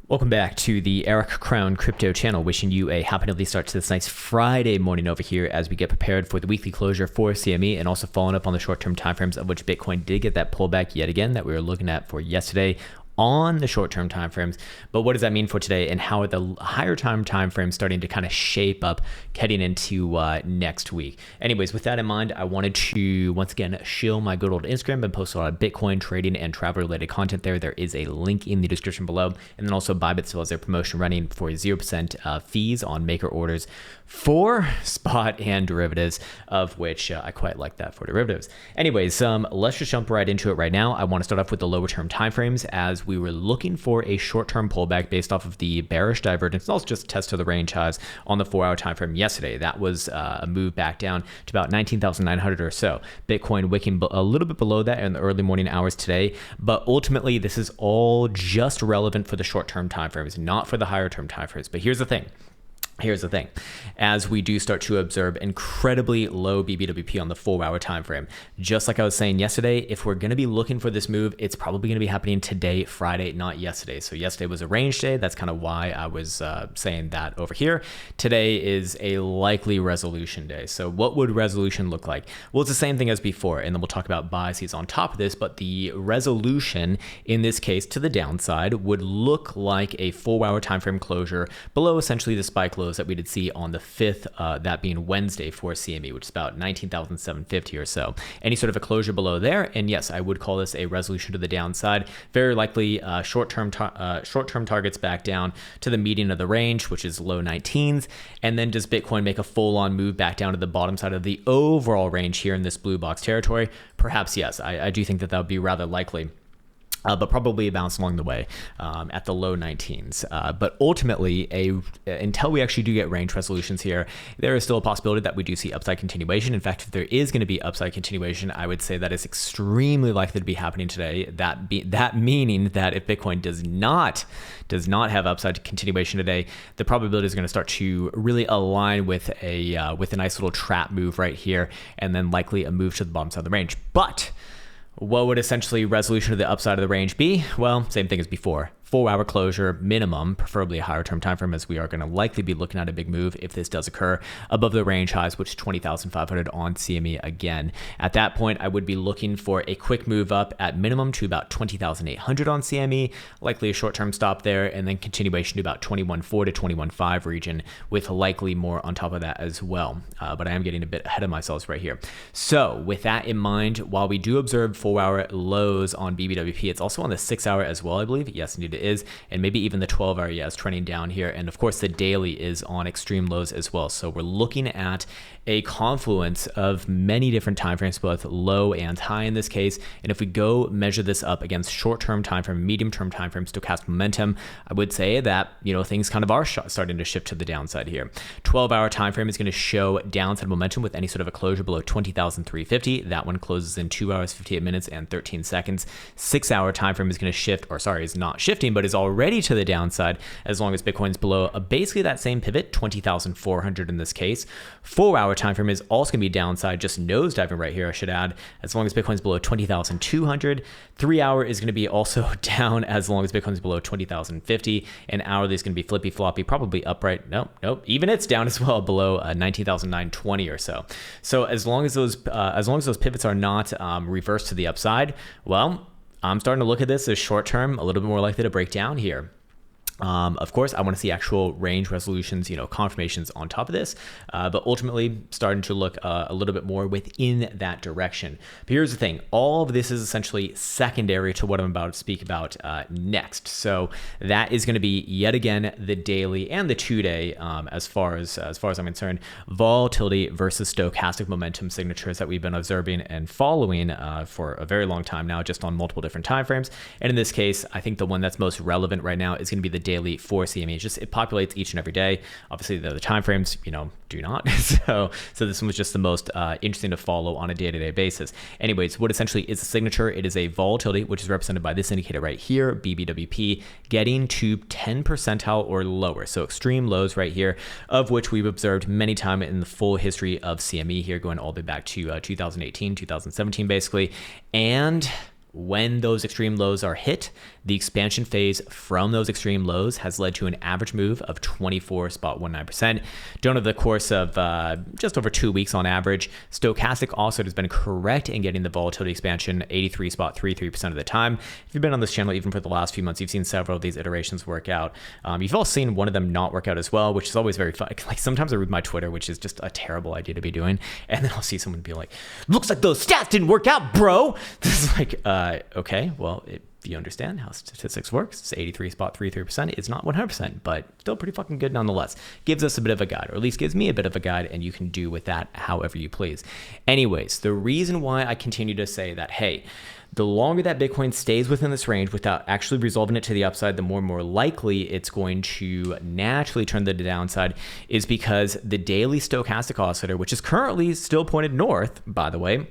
Welcome back to the Eric Krown crypto channel, wishing you a happy early start to this nice Friday morning over here as we get prepared for the weekly closure for CME and also following up on the short-term timeframes of which Bitcoin did get that pullback yet again that we were looking at for yesterday on the short-term timeframes. But what does that mean for today, and how are the higher timeframes starting to kind of shape up heading into next week? Anyways, with that in mind, I wanted to once again shill my good old Instagram and post a lot of Bitcoin trading and travel related content there. There is a link in the description below, and then also Bybit still has their promotion running for 0% fees on maker orders for spot and derivatives, of which I quite like that for derivatives. Anyways, let's just jump right into it right now. I want to start off with the lower term timeframes, as we were looking for a short-term pullback based off of the bearish divergence, and also just a test of the range highs on the 4-hour time frame yesterday. That was a move back down to about 19,900 or so. Bitcoin wicking a little bit below that in the early morning hours today, but ultimately this is all just relevant for the short-term timeframes, not for the higher-term timeframes. But here's the thing. As we do start to observe incredibly low BBWP on the 4-hour time frame, just like I was saying yesterday, if we're going to be looking for this move, it's probably going to be happening today, Friday, not yesterday. So yesterday was a range day. That's kind of why I was saying that over here. Today is a likely resolution day. So what would resolution look like? Well, it's the same thing as before, and then we'll talk about biases on top of this, but the resolution in this case to the downside would look like a 4-hour time frame closure below essentially the spike low that we did see on the 5th, that being Wednesday for CME, which is about 19,750 or so. Any sort of a closure below there, and yes, I would call this a resolution to the downside. Very likely short-term targets back down to the median of the range, which is low 19s, and then does Bitcoin make a full-on move back down to the bottom side of the overall range here in this blue box territory? Perhaps yes. I do think that that would be rather likely. But probably a bounce along the way at the low 19s. But ultimately, until we actually do get range resolutions here, there is still a possibility that we do see upside continuation. In fact, if there is going to be upside continuation, I would say that is extremely likely to be happening today. That meaning that if Bitcoin does not have upside continuation today, the probability is going to start to really align with a nice little trap move right here, and then likely a move to the bottom side of the range. But what would essentially resolution to the upside of the range be? Well, same thing as before. 4-hour closure minimum, preferably a higher term time frame, as we are going to likely be looking at a big move if this does occur above the range highs, which is 20,500 on CME again. At that point, I would be looking for a quick move up at minimum to about 20,800 on CME, likely a short-term stop there, and then continuation to about 21.4 to 21.5 region, with likely more on top of that as well. But I am getting a bit ahead of myself right here. So with that in mind, while we do observe 4-hour lows on BBWP, it's also on the 6-hour as well, I believe. Yes, indeed it is, and maybe even the 12-hour, is trending down here, and of course the daily is on extreme lows as well. So we're looking at a confluence of many different timeframes, both low and high in this case. And if we go measure this up against short-term time frame, medium-term time frame, stochastic momentum, I would say that things kind of are starting to shift to the downside here. 12-hour time frame is going to show downside momentum with any sort of a closure below 20,350. That one closes in 2 hours, 58 minutes, and 13 seconds. 6-hour time frame is going to shift, or sorry, is not shifting, but is already to the downside as long as Bitcoin's below basically that same pivot, 20,400 in this case. 4-hour time frame is also going to be downside, just nosediving right here, I should add, as long as Bitcoin's below 20,200. 3-hour is going to be also down as long as Bitcoin's below 20,050, and hourly is going to be flippy floppy, probably upright. Nope, even it's down as well below 19,920 or so. So as long as those pivots are not reversed to the upside, well, I'm starting to look at this as short term, a little bit more likely to break down here. Of course, I want to see actual range resolutions, confirmations on top of this, but ultimately starting to look a little bit more within that direction. But here's the thing. All of this is essentially secondary to what I'm about to speak about next. So that is going to be yet again the daily and the 2-day, as far as I'm concerned, volatility versus stochastic momentum signatures that we've been observing and following for a very long time now, just on multiple different timeframes. And in this case, I think the one that's most relevant right now is going to be the daily for CME. It populates each and every day. Obviously, the other time frames, do not. So this one was just the most interesting to follow on a day-to-day basis. Anyways, what essentially is a signature? It is a volatility, which is represented by this indicator right here, BBWP, getting to 10 percentile or lower. So extreme lows right here, of which we've observed many times in the full history of CME here, going all the way back to 2018, 2017, basically. And when those extreme lows are hit, the expansion phase from those extreme lows has led to an average move of 24.19%. Done over the course of just over 2 weeks on average. Stochastic also has been correct in getting the volatility expansion 83.33% of the time. If you've been on this channel even for the last few months, you've seen several of these iterations work out. You've all seen one of them not work out as well, which is always very fun. Like sometimes I read my Twitter, which is just a terrible idea to be doing, and then I'll see someone be like, "Looks like those stats didn't work out, bro." This is like, okay, well, if you understand how statistics works, it's 83.33%. It's not 100%, but still pretty fucking good nonetheless. Gives us a bit of a guide, or at least gives me a bit of a guide, and you can do with that however you please. Anyways, the reason why I continue to say that, hey, the longer that Bitcoin stays within this range without actually resolving it to the upside, the more and more likely it's going to naturally turn to the downside, is because the daily stochastic oscillator, which is currently still pointed north, by the way,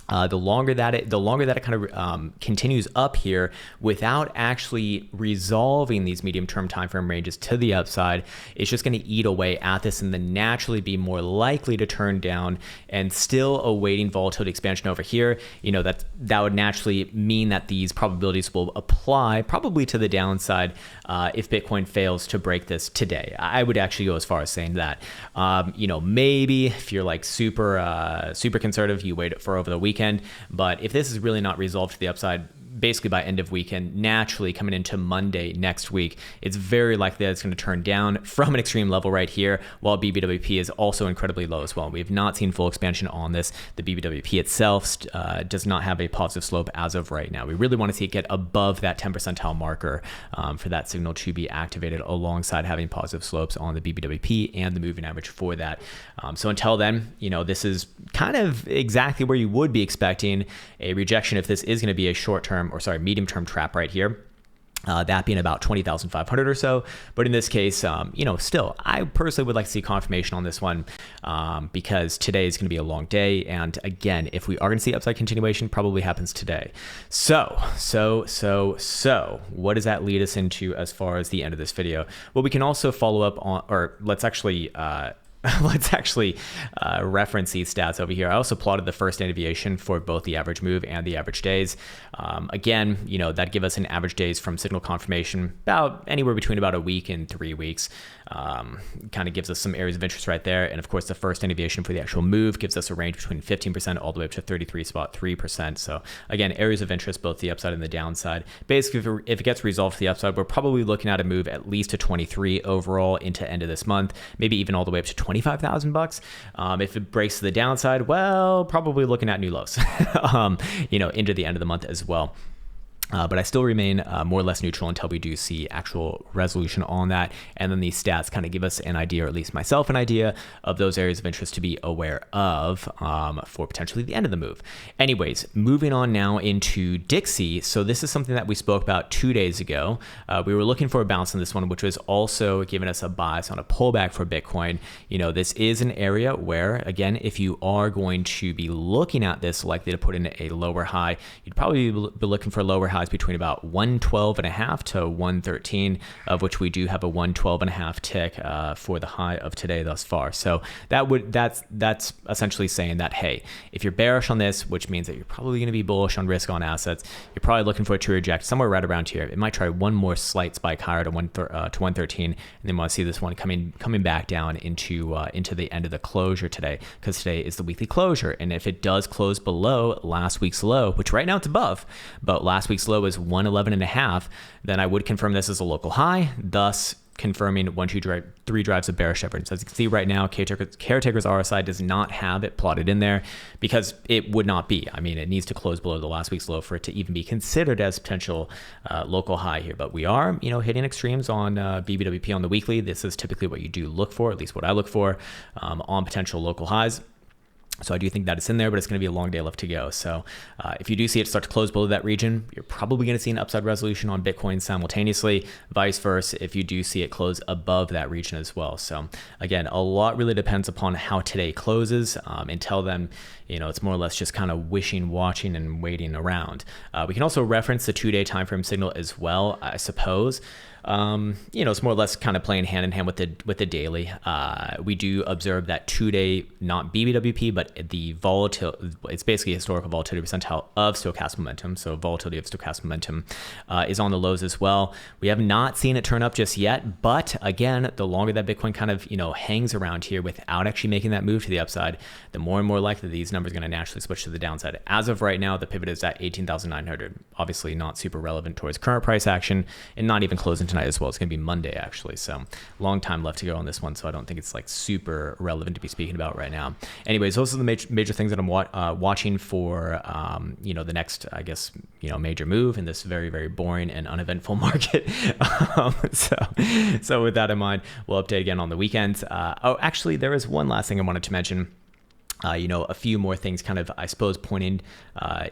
the longer that it kind of continues up here without actually resolving these medium-term time frame ranges to the upside, it's just going to eat away at this and then naturally be more likely to turn down, and still awaiting volatility expansion over here. You know, that would naturally mean that these probabilities will apply probably to the downside if Bitcoin fails to break this today. I would actually go as far as saying that. You know, maybe if you're like super conservative, you wait for over the weekend. But if this is really not resolved to the upside, basically by end of weekend, naturally coming into Monday next week, it's very likely that it's going to turn down from an extreme level right here, while BBWP is also incredibly low as well. We have not seen full expansion on this. The BBWP itself does not have a positive slope as of right now. We really want to see it get above that 10 percentile marker for that signal to be activated, alongside having positive slopes on the BBWP and the moving average for that. So until then, you know, this is kind of exactly where you would be expecting a rejection if this is going to be a medium-term trap right here. That being about 20,500 or so. But in this case, you know, still, I personally would like to see confirmation on this one because today is going to be a long day. And again, if we are going to see upside continuation, probably happens today. So what does that lead us into as far as the end of this video? Well, we can also follow up on, or let's actually reference these stats over here. I also plotted the first standard deviation for both the average move and the average days. Again, you know, that give us an average days from signal confirmation about anywhere between about a week and 3 weeks. Kind of gives us some areas of interest right there. And of course, the first standard deviation for the actual move gives us a range between 15% all the way up to 33.3%. So again, areas of interest, both the upside and the downside. Basically, if it gets resolved to the upside, we're probably looking at a move at least to 23 overall into end of this month, maybe even all the way up to 25,000 bucks. If it breaks to the downside, well, probably looking at new lows, you know, into the end of the month as well. But I still remain more or less neutral until we do see actual resolution on that. And then these stats kind of give us an idea, or at least myself an idea, of those areas of interest to be aware of for potentially the end of the move. Anyways, moving on now into Dixie. So this is something that we spoke about 2 days ago. We were looking for a bounce on this one, which was also giving us a bias on a pullback for Bitcoin. You know, this is an area where, again, if you are going to be looking at this, likely to put in a lower high, you'd probably be looking for lower highs between about 112.5 to 113, of which we do have a 112.5 tick for the high of today thus far. So that's essentially saying that, hey, if you're bearish on this, which means that you're probably going to be bullish on risk on assets, you're probably looking for it to reject somewhere right around here. It might try one more slight spike higher to 113, and then want to see this one coming back down into the end of the closure today, because today is the weekly closure. And if it does close below last week's low, which right now it's above, but last week's low is 111.5, then I would confirm this as a local high, thus confirming 3 drives of bearish evidence. As you can see right now, Caretaker's RSI does not have it plotted in there because it would not be. I mean, it needs to close below the last week's low for it to even be considered as potential local high here. But we are, you know, hitting extremes on BBWP on the weekly. This is typically what you do look for, at least what I look for on potential local highs. So I do think that it's in there, but it's going to be a long day left to go. So if you do see it start to close below that region, you're probably going to see an upside resolution on Bitcoin simultaneously. Vice versa, if you do see it close above that region as well. So again, a lot really depends upon how today closes. Until then, you know, it's more or less just kind of wishing, watching, and waiting around. We can also reference the 2-day time frame signal as well, I suppose. It's more or less kind of playing hand in hand with the daily. We do observe that 2-day, not BBWP, but the volatility, it's basically historical volatility percentile of stochastic momentum. So volatility of stochastic momentum is on the lows as well. We have not seen it turn up just yet, but again, the longer that Bitcoin kind of, hangs around here without actually making that move to the upside, the more and more likely these numbers are going to naturally switch to the downside. As of right now, the pivot is at 18,900. Obviously not super relevant towards current price action, and not even closing tonight as well. It's going to be Monday actually. So long time left to go on this one. So I don't think it's like super relevant to be speaking about right now. Anyways, those are the major things that I'm watching for, the next, I guess, major move in this very, very boring and uneventful market. So with that in mind, we'll update again on the weekends. Actually, there is one last thing I wanted to mention. A few more things kind of, I suppose, pointing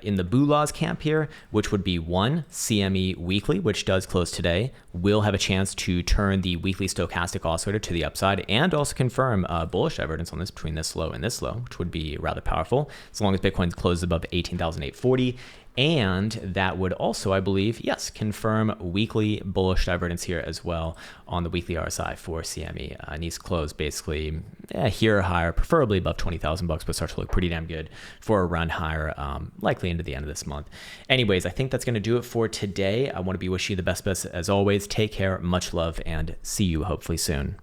in the Bulaw's camp here, which would be one, CME weekly, which does close today, will have a chance to turn the weekly stochastic oscillator to the upside and also confirm bullish divergence on this between this low and this low, which would be rather powerful as long as Bitcoin closes above 18,840. And that would also, I believe, yes, confirm weekly bullish divergence here as well on the weekly RSI for CME. Needs to close basically here or higher, preferably above 20,000 bucks, but starts to look pretty damn good for a run higher, likely into the end of this month. Anyways, I think that's going to do it for today. I want to be wishing you the best as always. Take care, much love, and see you hopefully soon.